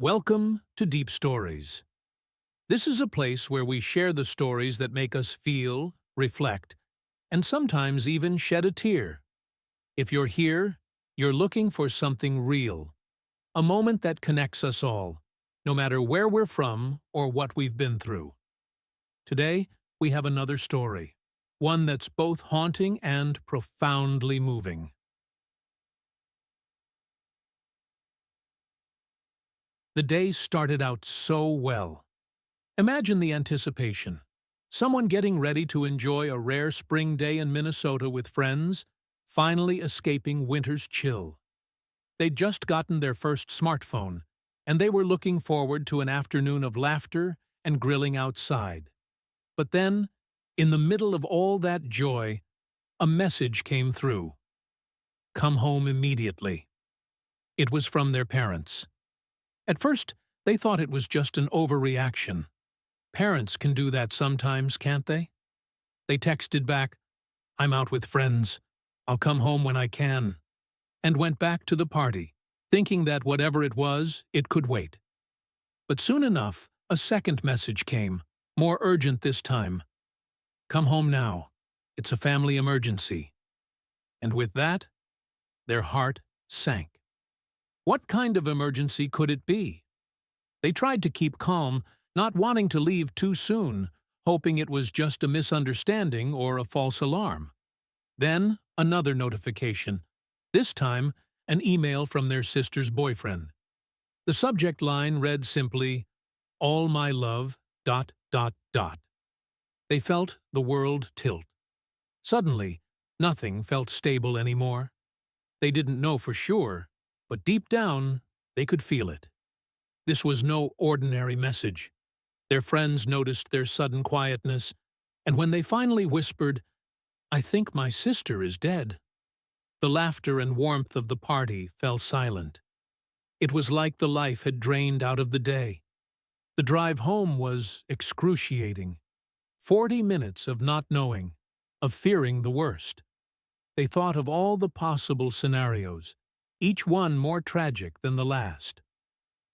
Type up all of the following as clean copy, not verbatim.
Welcome to Deep Stories. This is a place where we share the stories that make us feel, reflect, and sometimes even shed a tear. If you're here, you're looking for something real, a moment that connects us all, no matter where we're from or what we've been through. Today, we have another story, one that's both haunting and profoundly moving. The day started out so well. Imagine the anticipation. Someone getting ready to enjoy a rare spring day in Minnesota with friends, finally escaping winter's chill. They'd just gotten their first smartphone, and they were looking forward to an afternoon of laughter and grilling outside. But then, in the middle of all that joy, a message came through. Come home immediately. It was from their parents. At first, they thought it was just an overreaction. Parents can do that sometimes, can't they? They texted back, "I'm out with friends. I'll come home when I can," and went back to the party, thinking that whatever it was, it could wait. But soon enough, a second message came, more urgent this time. "Come home now. It's a family emergency." And with that, their heart sank. What kind of emergency could it be? They tried to keep calm, not wanting to leave too soon, hoping it was just a misunderstanding or a false alarm. Then, another notification. This time, an email from their sister's boyfriend. The subject line read simply, "All my love, .. They felt the world tilt. Suddenly, nothing felt stable anymore. They didn't know for sure, but deep down, they could feel it. This was no ordinary message. Their friends noticed their sudden quietness, and when they finally whispered, "I think my sister is dead," the laughter and warmth of the party fell silent. It was like the life had drained out of the day. The drive home was excruciating. 40 minutes of not knowing, of fearing the worst. They thought of all the possible scenarios, each one more tragic than the last.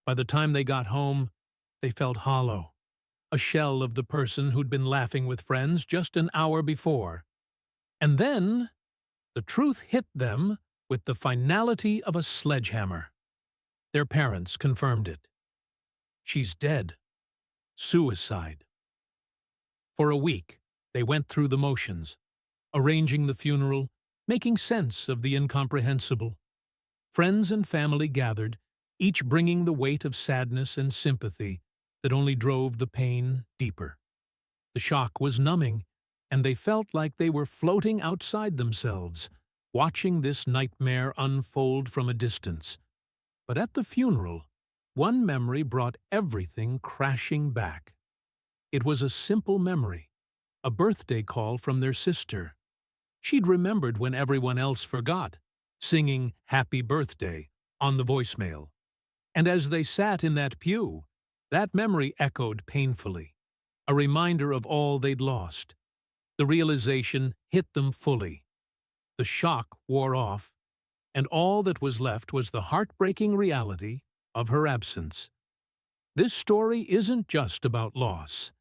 By the time they got home, they felt hollow, a shell of the person who'd been laughing with friends just an hour before. And then, the truth hit them with the finality of a sledgehammer. Their parents confirmed it. She's dead. Suicide. For a week, they went through the motions, arranging the funeral, making sense of the incomprehensible. Friends and family gathered, each bringing the weight of sadness and sympathy that only drove the pain deeper. The shock was numbing, and they felt like they were floating outside themselves, watching this nightmare unfold from a distance. But at the funeral, one memory brought everything crashing back. It was a simple memory, a birthday call from their sister. She'd remembered when everyone else forgot, singing "Happy Birthday" on the voicemail. And as they sat in that pew, that memory echoed painfully, a reminder of all they'd lost. The realization hit them fully. The shock wore off, and all that was left was the heartbreaking reality of her absence. This story isn't just about loss.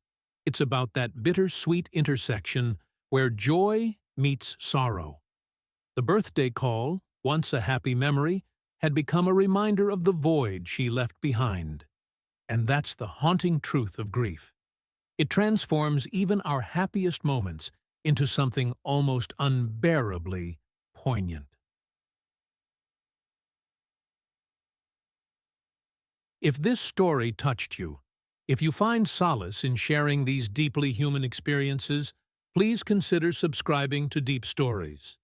It's about that bittersweet intersection where joy meets sorrow. The birthday call, once a happy memory, had become a reminder of the void she left behind. And that's the haunting truth of grief. It transforms even our happiest moments into something almost unbearably poignant. If this story touched you, if you find solace in sharing these deeply human experiences, please consider subscribing to Deep Stories.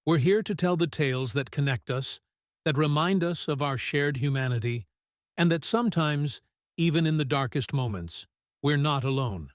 We're here to tell the tales that connect us, that remind us of our shared humanity, and that sometimes, even in the darkest moments, we're not alone.